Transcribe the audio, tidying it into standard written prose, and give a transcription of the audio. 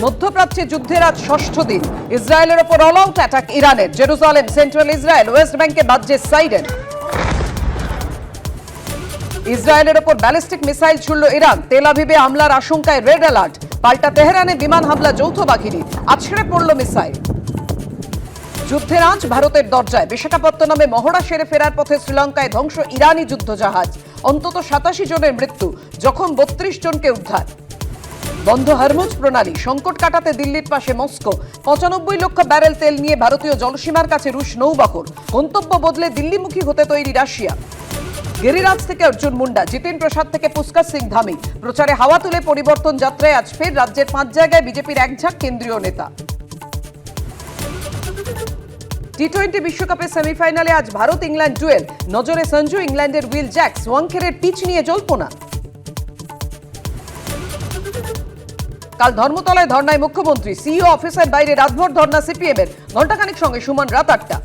মধ্যপ্রাচ্যে যুদ্ধের আজ ষষ্ঠ দিন। ইসরায়েলের ওপর অল আউট অ্যাটাক ইরানের। জেরুজালেম, সেন্ট্রাল ইসরায়েল, ওয়েস্ট ব্যাংকে বাজছে সাইরেন। ইসরায়েলের ওপর ব্যালিস্টিক মিসাইল ছুড়ল ইরান। তেল আভিভে হামলার আশঙ্কায় রেড অ্যালার্ট। পাল্টা তেহরানে বিমান হামলা যৌথ বাহিনী। আছড়ে পড়ল মিসাইল। যুদ্ধের আঁচ ভারতের দরজায়। বিশাখাপত্তনমে মহড়া সেরে ফেরার পথে শ্রীলঙ্কায় ধ্বংস ইরানি যুদ্ধজাহাজ। অন্তত 87 জনের মৃত্যু, জখম 32 জনকে উদ্ধার। বন্ধ হরমুজ প্রণালী। সংকট কাটাতে দিল্লির পাশে মস্কো। 95 লক্ষ ব্যারেল তেল নিয়ে ভারতীয় জলসীমার কাছে রুশ নৌবহর। গন্তব্য বদলে দিল্লিমুখী হতে তৈরি রাশিয়া। গিরিরাজ থেকে অর্জুন মুন্ডা, জিতেন প্রসাদ থেকে পুষ্কর সিং ধামি। প্রচারে হাওয়া তুলে পরিবর্তন যাত্রায় আজ ফের রাজ্যের 5 জায়গায় বিজেপির একঝাঁক কেন্দ্রীয় নেতা। টি-20 বিশ্বকাপের সেমিফাইনালে আজ ভারত ইংল্যান্ড ডুয়েল। নজরে সঞ্জু, ইংল্যান্ডের উইল জ্যাক্স। ওয়াংখেড়ের পিচ নিয়ে জল্পনা। কাল ধর্মতলায় ধর্নায় মুখ্যমন্ত্রী। সিইও অফিসের বাইরে রাতভর ধর্না সিপিএম এর। ঘণ্টাখানেক সঙ্গে সুমন রাত 8টা।